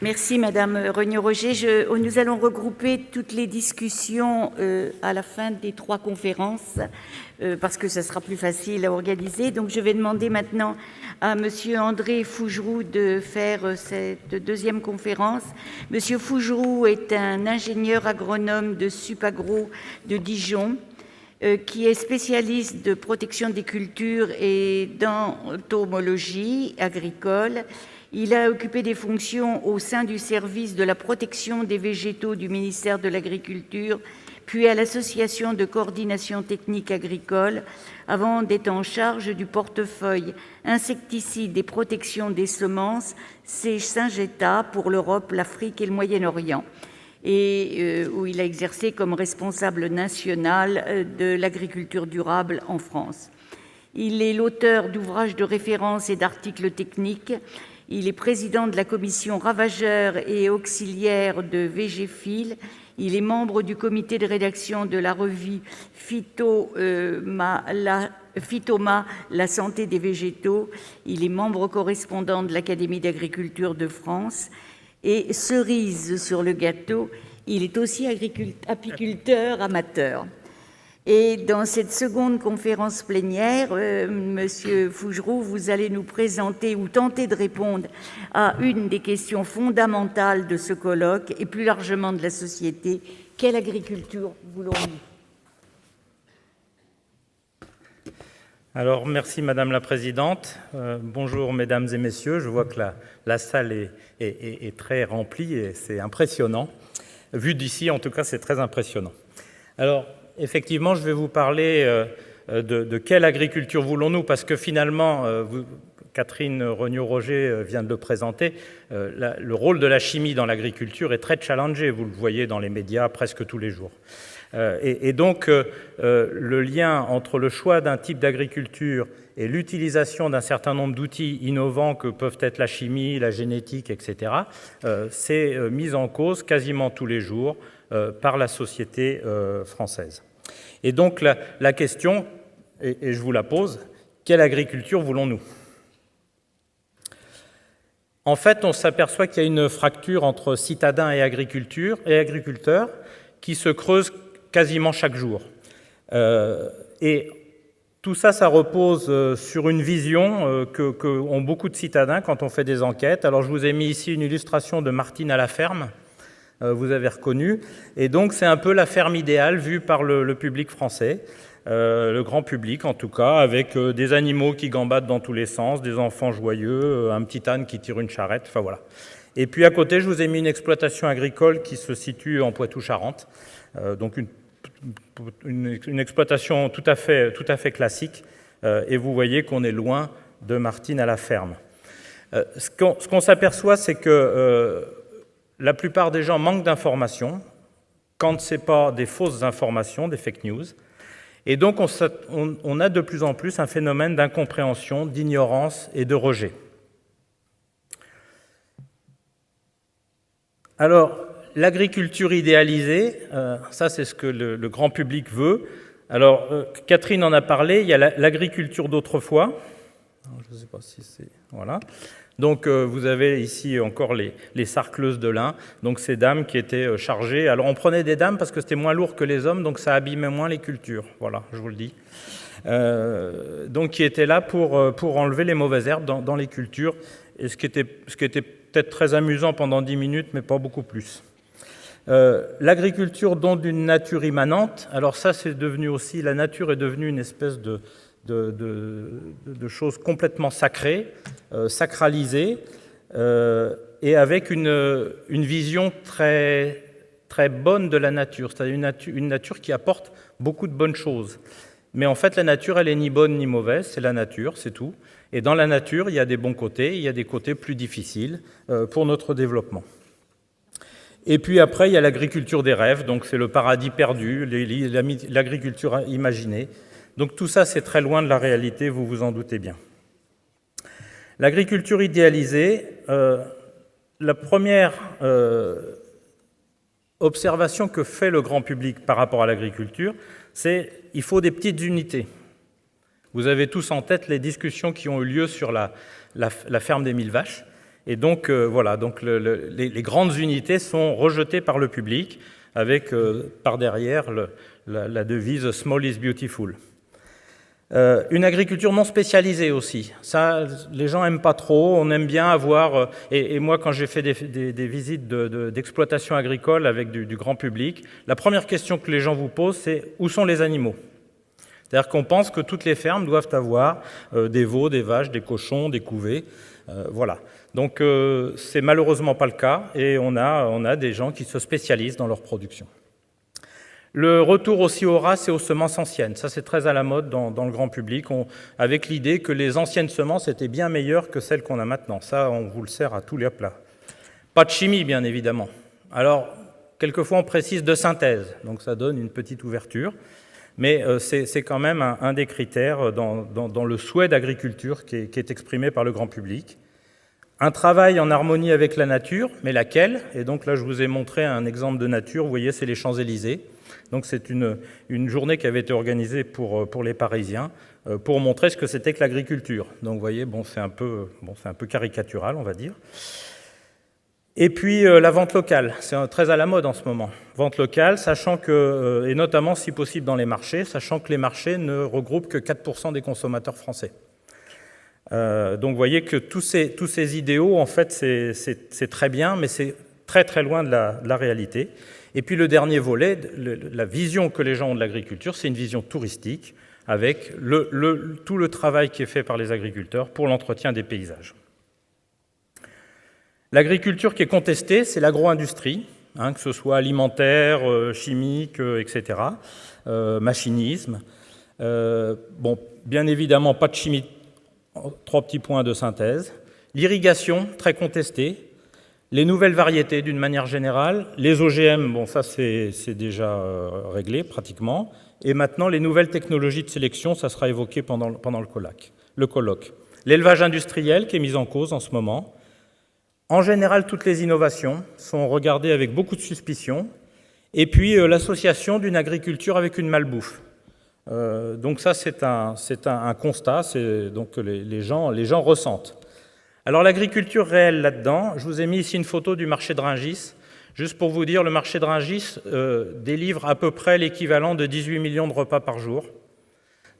Merci Madame Regnault-Roger. Nous allons regrouper toutes les discussions à la fin des 3 conférences parce que ça sera plus facile à organiser. Donc je vais demander maintenant à Monsieur André Fougeroux de faire cette deuxième conférence. Monsieur Fougeroux est un ingénieur agronome de Supagro de Dijon qui est spécialiste de protection des cultures et d'entomologie agricole. Il a occupé des fonctions au sein du service de la protection des végétaux du ministère de l'Agriculture, puis à l'Association de coordination technique agricole, avant d'être en charge du portefeuille insecticides et protection des semences, c'est Syngenta pour l'Europe, l'Afrique et le Moyen-Orient, et où il a exercé comme responsable national de l'agriculture durable en France. Il est l'auteur d'ouvrages de référence et d'articles techniques. Il est président de la commission ravageurs et auxiliaires de Végéphile. Il est membre du comité de rédaction de la revue Phytoma, la santé des végétaux. Il est membre correspondant de l'Académie d'agriculture de France. Et cerise sur le gâteau, il est aussi apiculteur amateur. Et dans cette seconde conférence plénière, Monsieur Fougeroux, vous allez nous présenter ou tenter de répondre à une des questions fondamentales de ce colloque et plus largement de la société. Quelle agriculture voulons-nous ? Alors, merci Madame la Présidente. Bonjour Mesdames et Messieurs. Je vois que la salle est très remplie et c'est impressionnant. Vu d'ici, en tout cas, c'est très impressionnant. Alors, effectivement, je vais vous parler de quelle agriculture voulons-nous, parce que finalement, Catherine Regnault-Roger vient de le présenter, le rôle de la chimie dans l'agriculture est très challengé, vous le voyez dans les médias presque tous les jours. Et donc, le lien entre le choix d'un type d'agriculture et l'utilisation d'un certain nombre d'outils innovants que peuvent être la chimie, la génétique, etc., c'est mis en cause quasiment tous les jours par la société française. Et donc la question, et je vous la pose, quelle agriculture voulons-nous ? En fait, on s'aperçoit qu'il y a une fracture entre citadins et agriculteurs qui se creuse quasiment chaque jour. Et tout ça, ça repose sur une vision qu'ont beaucoup de citadins quand on fait des enquêtes. Alors je vous ai mis ici une illustration de Martine à la ferme. Vous avez reconnu. Et donc, c'est un peu la ferme idéale vue par le public français, le grand public en tout cas, avec des animaux qui gambadent dans tous les sens, des enfants joyeux, un petit âne qui tire une charrette, enfin voilà. Et puis à côté, je vous ai mis une exploitation agricole qui se situe en Poitou-Charentes, donc une exploitation tout à fait classique, et vous voyez qu'on est loin de Martine à la ferme. Ce qu'on s'aperçoit, c'est que la plupart des gens manquent d'informations, quand ce n'est pas des fausses informations, des fake news. Et donc, on a de plus en plus un phénomène d'incompréhension, d'ignorance et de rejet. Alors, l'agriculture idéalisée, ça c'est ce que le grand public veut. Alors, Catherine en a parlé, il y a l'agriculture d'autrefois. Je ne sais pas si c'est... Voilà. Donc, vous avez ici encore les sarcleuses de lin, donc ces dames qui étaient chargées. Alors, on prenait des dames parce que c'était moins lourd que les hommes, donc ça abîmait moins les cultures. Voilà, je vous le dis. Donc, qui étaient là pour enlever les mauvaises herbes dans les cultures, et ce qui était peut-être très amusant pendant 10 minutes, mais pas beaucoup plus. L'agriculture don d'une nature immanente, alors ça, c'est devenu aussi, la nature est devenue une espèce de choses complètement sacrées, sacralisées, et avec une vision très, très bonne de la nature, c'est-à-dire une nature qui apporte beaucoup de bonnes choses. Mais en fait, la nature, elle n'est ni bonne ni mauvaise, c'est la nature, c'est tout. Et dans la nature, il y a des bons côtés, il y a des côtés plus difficiles pour notre développement. Et puis après, il y a l'agriculture des rêves, donc c'est le paradis perdu, l'agriculture imaginée. Donc tout ça, c'est très loin de la réalité, vous vous en doutez bien. L'agriculture idéalisée, la première observation que fait le grand public par rapport à l'agriculture, c'est qu'il faut des petites unités. Vous avez tous en tête les discussions qui ont eu lieu sur la ferme des 1000 vaches. Et donc, voilà, donc les grandes unités sont rejetées par le public, avec par derrière la devise « Small is beautiful ». Une agriculture non spécialisée aussi. Ça, les gens n'aiment pas trop. On aime bien avoir... Et moi, quand j'ai fait des visites d'exploitation agricole avec du grand public, la première question que les gens vous posent, c'est « Où sont les animaux ?» C'est-à-dire qu'on pense que toutes les fermes doivent avoir des veaux, des vaches, des cochons, des couvées. Voilà. Donc, c'est malheureusement pas le cas. Et on a des gens qui se spécialisent dans leur production. Le retour aussi aux races et aux semences anciennes, ça c'est très à la mode dans le grand public, avec l'idée que les anciennes semences étaient bien meilleures que celles qu'on a maintenant. Ça, on vous le sert à tous les plats. Pas de chimie, bien évidemment. Alors, quelquefois on précise de synthèse, donc ça donne une petite ouverture, mais c'est quand même un des critères dans le souhait d'agriculture qui est exprimé par le grand public. Un travail en harmonie avec la nature, mais laquelle? Et donc là, je vous ai montré un exemple de nature, vous voyez, c'est les Champs-Élysées. Donc c'est une journée qui avait été organisée pour les Parisiens pour montrer ce que c'était que l'agriculture. Donc vous voyez, c'est un peu caricatural, on va dire. Et puis la vente locale, c'est très à la mode en ce moment. Vente locale, sachant que, et notamment si possible dans les marchés, sachant que les marchés ne regroupent que 4% des consommateurs français. Donc vous voyez que tous ces idéaux, en fait, c'est très bien, mais c'est très très loin de la réalité. Et puis le dernier volet, la vision que les gens ont de l'agriculture, c'est une vision touristique, avec tout le travail qui est fait par les agriculteurs pour l'entretien des paysages. L'agriculture qui est contestée, c'est l'agro-industrie, que ce soit alimentaire, chimique, etc., machinisme. Bien évidemment, pas de chimie, 3 petits points de synthèse. L'irrigation, très contestée. Les nouvelles variétés, d'une manière générale. Les OGM, ça c'est déjà réglé pratiquement. Et maintenant, les nouvelles technologies de sélection, ça sera évoqué pendant le colloque. L'élevage industriel qui est mis en cause en ce moment. En général, toutes les innovations sont regardées avec beaucoup de suspicion. Et puis, l'association d'une agriculture avec une malbouffe. Donc ça, c'est un constat, donc que les gens ressentent. Alors l'agriculture réelle là-dedans, je vous ai mis ici une photo du marché de Rungis, juste pour vous dire, le marché de Rungis délivre à peu près l'équivalent de 18 millions de repas par jour.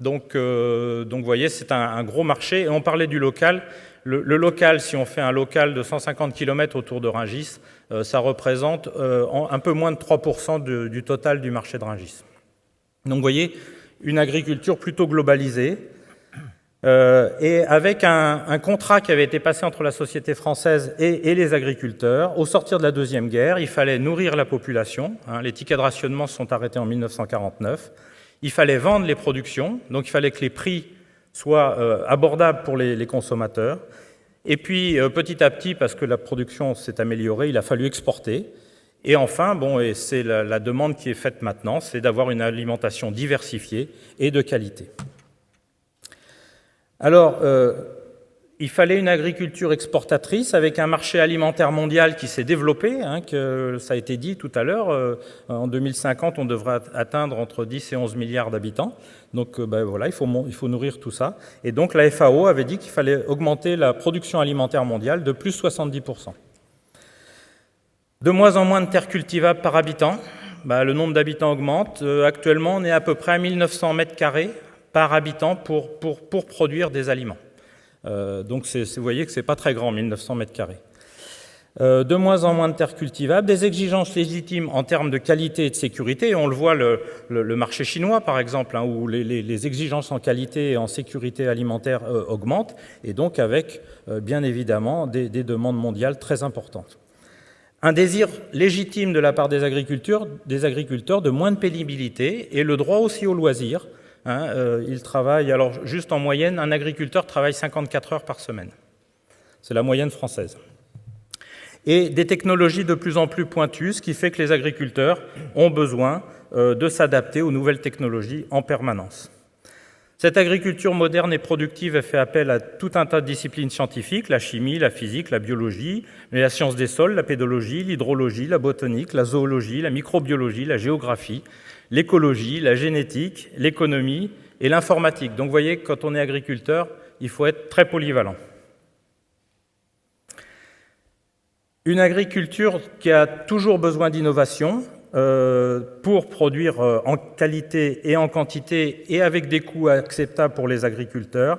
Donc vous voyez, c'est un gros marché. Et on parlait du local. Le local, si on fait un local de 150 km autour de Rungis, ça représente un peu moins de 3% du total du marché de Rungis. Donc vous voyez, une agriculture plutôt globalisée, et avec un contrat qui avait été passé entre la société française et les agriculteurs. Au sortir de la Deuxième Guerre, il fallait nourrir la population. Les tickets de rationnement se sont arrêtés en 1949. Il fallait vendre les productions, donc il fallait que les prix soient abordables pour les consommateurs. Et puis, petit à petit, parce que la production s'est améliorée, il a fallu exporter. Et enfin, et c'est la demande qui est faite maintenant, c'est d'avoir une alimentation diversifiée et de qualité. Alors, il fallait une agriculture exportatrice avec un marché alimentaire mondial qui s'est développé, que ça a été dit tout à l'heure. En 2050, on devrait atteindre entre 10 et 11 milliards d'habitants. Donc voilà, il faut nourrir tout ça. Et donc la FAO avait dit qu'il fallait augmenter la production alimentaire mondiale de plus 70%. De moins en moins de terres cultivables par habitant. Le nombre d'habitants augmente. Actuellement, on est à peu près à 1900 mètres carrés par habitant pour produire des aliments. Donc vous voyez que ce n'est pas très grand, 1900 mètres carrés. De moins en moins de terres cultivables, des exigences légitimes en termes de qualité et de sécurité. Et on le voit, le marché chinois, par exemple, où les exigences en qualité et en sécurité alimentaire augmentent, et donc avec, bien évidemment, des demandes mondiales très importantes. Un désir légitime de la part des agriculteurs de moins de pénibilité et le droit aussi au loisir. Ils travaillent, alors juste en moyenne, un agriculteur travaille 54 heures par semaine. C'est la moyenne française. Et des technologies de plus en plus pointues, ce qui fait que les agriculteurs ont besoin de s'adapter aux nouvelles technologies en permanence. Cette agriculture moderne et productive fait appel à tout un tas de disciplines scientifiques, la chimie, la physique, la biologie, la science des sols, la pédologie, l'hydrologie, la botanique, la zoologie, la microbiologie, la géographie, l'écologie, la génétique, l'économie et l'informatique. Donc vous voyez que quand on est agriculteur, il faut être très polyvalent. Une agriculture qui a toujours besoin d'innovation pour produire en qualité et en quantité et avec des coûts acceptables pour les agriculteurs.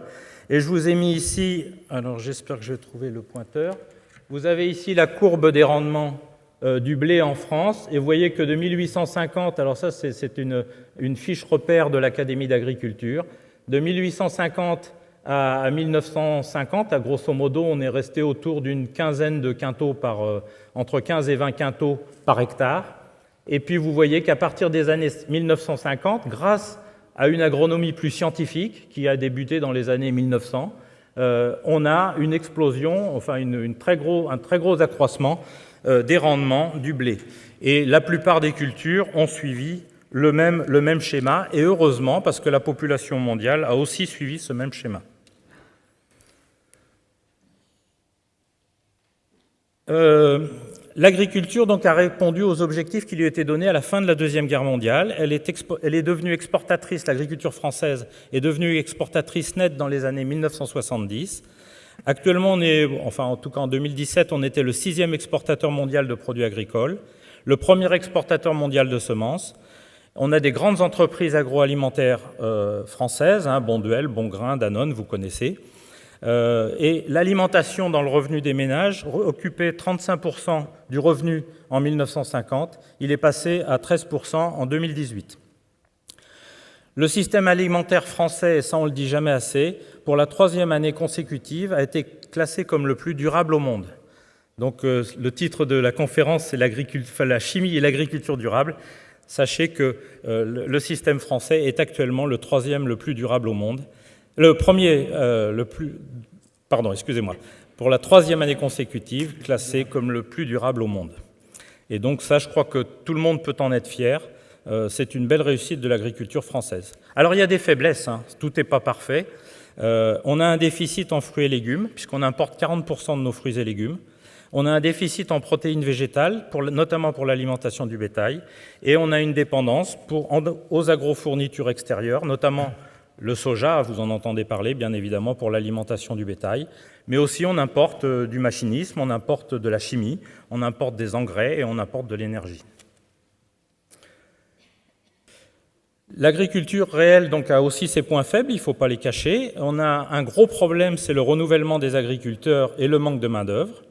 Et je vous ai mis ici, alors j'espère que je vais trouver le pointeur, vous avez ici la courbe des rendements du blé en France, et vous voyez que de 1850, alors ça c'est une fiche repère de l'Académie d'agriculture, de 1850 à 1950, à grosso modo, on est resté autour d'une quinzaine de quintaux entre 15 et 20 quintaux par hectare. Et puis vous voyez qu'à partir des années 1950, grâce à une agronomie plus scientifique qui a débuté dans les années 1900, on a une explosion, enfin un très gros accroissement des rendements du blé. Et la plupart des cultures ont suivi le même schéma, et heureusement, parce que la population mondiale a aussi suivi ce même schéma. L'agriculture donc a répondu aux objectifs qui lui étaient donnés à la fin de la Deuxième Guerre mondiale. Elle est devenue exportatrice, l'agriculture française est devenue exportatrice nette dans les années 1970. Actuellement, en tout cas en 2017, on était le 6e exportateur mondial de produits agricoles, le premier exportateur mondial de semences. On a des grandes entreprises agroalimentaires françaises, Bonduelle, Bongrain, Danone, vous connaissez. Et l'alimentation dans le revenu des ménages occupait 35% du revenu en 1950. Il est passé à 13% en 2018. Le système alimentaire français, et ça on le dit jamais assez, pour la 3e année consécutive, a été classé comme le plus durable au monde. Donc le titre de la conférence, c'est la chimie et l'agriculture durable. Sachez que le système français est actuellement le 3e le plus durable au monde. Pour la 3e année consécutive, classé comme le plus durable au monde. Et donc ça, je crois que tout le monde peut en être fier. C'est une belle réussite de l'agriculture française. Alors il y a des faiblesses, tout n'est pas parfait. On a un déficit en fruits et légumes, puisqu'on importe 40% de nos fruits et légumes. On a un déficit en protéines végétales, notamment pour l'alimentation du bétail. Et on a une dépendance aux agrofournitures extérieures, notamment le soja, vous en entendez parler, bien évidemment, pour l'alimentation du bétail. Mais aussi, on importe du machinisme, on importe de la chimie, on importe des engrais et on importe de l'énergie. L'agriculture réelle donc, a aussi ses points faibles, il ne faut pas les cacher. On a un gros problème, c'est le renouvellement des agriculteurs et le manque de main-d'œuvre.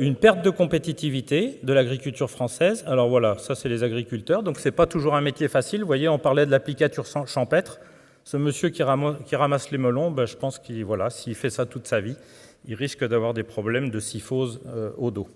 Une perte de compétitivité de l'agriculture française. Alors voilà, ça c'est les agriculteurs, donc ce n'est pas toujours un métier facile. Vous voyez, on parlait de l'applicature champêtre. Ce monsieur qui ramasse les melons, je pense qu'il s'il fait ça toute sa vie, il risque d'avoir des problèmes de syphose au dos.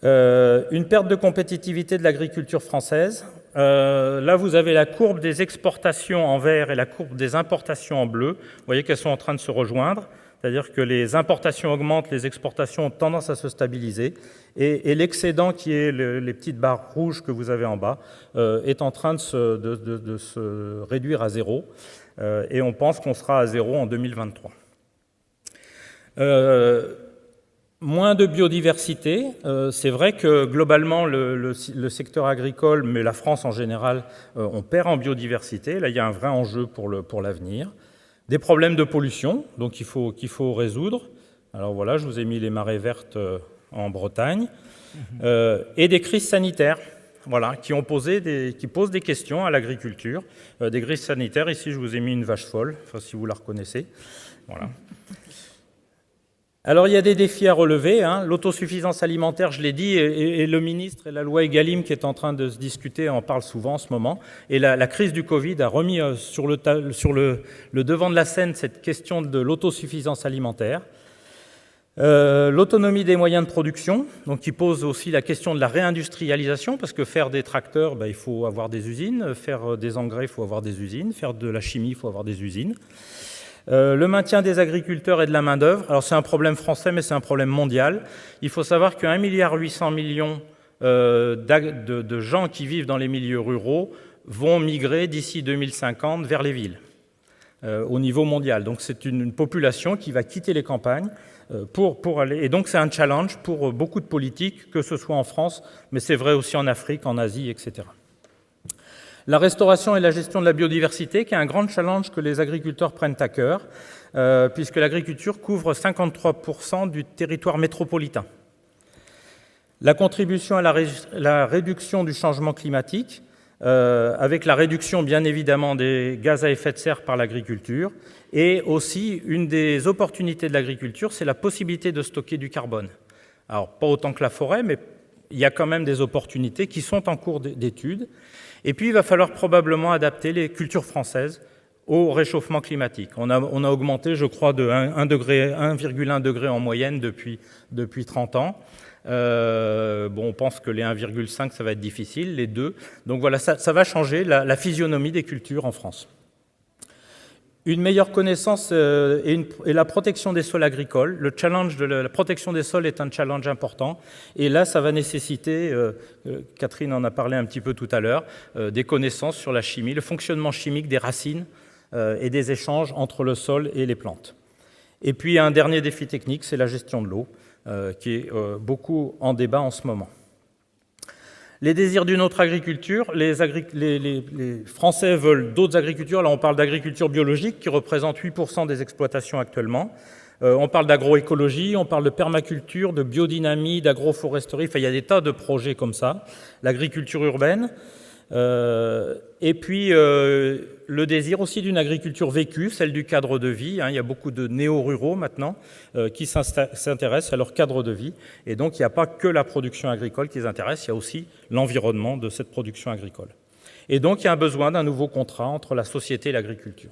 Une perte de compétitivité de l'agriculture française. Là, vous avez la courbe des exportations en vert et la courbe des importations en bleu. Vous voyez qu'elles sont en train de se rejoindre. C'est-à-dire que les importations augmentent, les exportations ont tendance à se stabiliser. Et l'excédent, qui est les petites barres rouges que vous avez en bas, est en train de se réduire à zéro. Et on pense qu'on sera à zéro en 2023. Moins de biodiversité. C'est vrai que globalement, le secteur agricole, mais la France en général, on perd en biodiversité. Là, il y a un vrai enjeu pour l'avenir. Des problèmes de pollution, donc qu'il faut résoudre. Alors voilà, je vous ai mis les marées vertes en Bretagne. Et des crises sanitaires, qui posent des questions à l'agriculture. Des crises sanitaires, ici je vous ai mis une vache folle, si vous la reconnaissez. Voilà. Alors, il y a des défis à relever. L'autosuffisance alimentaire, je l'ai dit, et le ministre et la loi Egalim qui est en train de se discuter en parle souvent en ce moment. Et la crise du Covid a remis sur le devant de la scène cette question de l'autosuffisance alimentaire. L'autonomie des moyens de production, donc qui pose aussi la question de la réindustrialisation, parce que faire des tracteurs, il faut avoir des usines, faire des engrais, il faut avoir des usines, faire de la chimie, il faut avoir des usines. Le maintien des agriculteurs et de la main-d'œuvre. Alors c'est un problème français, mais c'est un problème mondial. Il faut savoir que 1,8 milliard de gens qui vivent dans les milieux ruraux vont migrer d'ici 2050 vers les villes, au niveau mondial. Donc c'est une population qui va quitter les campagnes pour aller... Et donc c'est un challenge pour beaucoup de politiques, que ce soit en France, mais c'est vrai aussi en Afrique, en Asie, etc. La restauration et la gestion de la biodiversité, qui est un grand challenge que les agriculteurs prennent à cœur, puisque l'agriculture couvre 53% du territoire métropolitain. La contribution à la réduction du changement climatique, avec la réduction bien évidemment des gaz à effet de serre par l'agriculture, et aussi une des opportunités de l'agriculture, c'est la possibilité de stocker du carbone. Alors pas autant que la forêt, mais il y a quand même des opportunités qui sont en cours d'étude. Et puis il va falloir probablement adapter les cultures françaises au réchauffement climatique. On a augmenté, je crois, de 1,1 degré en moyenne depuis 30 ans. On pense que les 1,5, ça va être difficile, les 2. Donc voilà, ça va changer la physionomie des cultures en France. Une meilleure connaissance et la protection des sols agricoles. Le challenge de la protection des sols est un challenge important. Et là, ça va nécessiter, Catherine en a parlé un petit peu tout à l'heure, des connaissances sur la chimie, le fonctionnement chimique des racines et des échanges entre le sol et les plantes. Et puis un dernier défi technique, c'est la gestion de l'eau, qui est beaucoup en débat en ce moment. Les désirs d'une autre agriculture, les Français veulent d'autres agricultures. Là, on parle d'agriculture biologique qui représente 8% des exploitations actuellement. On parle d'agroécologie, on parle de permaculture, de biodynamie, d'agroforesterie. Enfin, il y a des tas de projets comme ça. L'agriculture urbaine. Et puis, le désir aussi d'une agriculture vécue, celle du cadre de vie. Il y a beaucoup de néo-ruraux maintenant qui s'intéressent à leur cadre de vie. Et donc, il n'y a pas que la production agricole qui les intéresse, il y a aussi l'environnement de cette production agricole. Et donc, il y a un besoin d'un nouveau contrat entre la société et l'agriculture.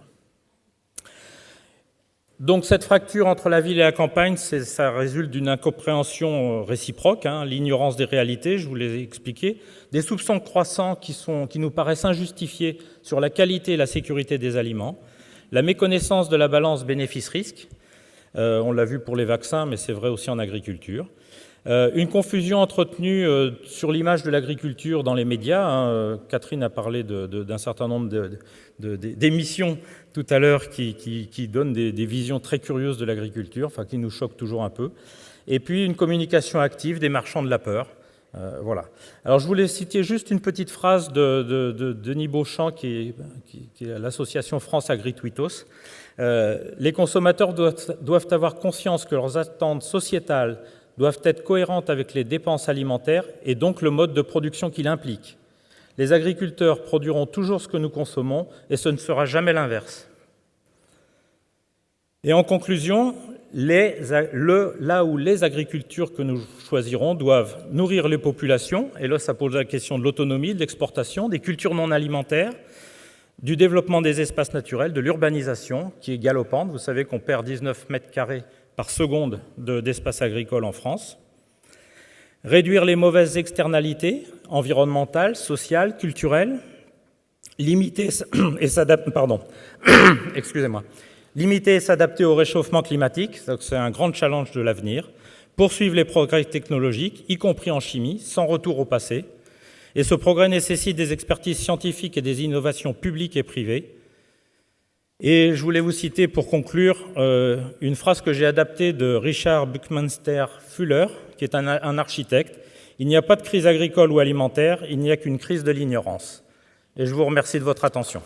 Donc, cette fracture entre la ville et la campagne, ça résulte d'une incompréhension réciproque, l'ignorance des réalités, je vous l'ai expliqué, des soupçons croissants qui nous paraissent injustifiés sur la qualité et la sécurité des aliments, la méconnaissance de la balance bénéfice-risque, on l'a vu pour les vaccins, mais c'est vrai aussi en agriculture, une confusion entretenue sur l'image de l'agriculture dans les médias. Catherine a parlé d'un certain nombre d'émissions tout à l'heure qui donnent des visions très curieuses de l'agriculture, enfin qui nous choquent toujours un peu. Et puis une communication active des marchands de la peur. Voilà. Alors je voulais citer juste une petite phrase de Denis Beauchamp, qui est à l'association France Agritwitos. Les consommateurs doivent avoir conscience que leurs attentes sociétales doivent être cohérentes avec les dépenses alimentaires et donc le mode de production qu'il implique. Les agriculteurs produiront toujours ce que nous consommons et ce ne sera jamais l'inverse. Et en conclusion, là où les agricultures que nous choisirons doivent nourrir les populations, et là ça pose la question de l'autonomie, de l'exportation, des cultures non alimentaires, du développement des espaces naturels, de l'urbanisation qui est galopante. Vous savez qu'on perd 19 mètres carrés par seconde d'espace agricole en France. Réduire les mauvaises externalités environnementales, sociales, culturelles, limiter et s'adapter au réchauffement climatique, c'est un grand challenge de l'avenir, poursuivre les progrès technologiques, y compris en chimie, sans retour au passé. Et ce progrès nécessite des expertises scientifiques et des innovations publiques et privées. Et je voulais vous citer pour conclure une phrase que j'ai adaptée de Richard Buckminster Fuller, qui est un architecte. Il n'y a pas de crise agricole ou alimentaire, il n'y a qu'une crise de l'ignorance. Et je vous remercie de votre attention.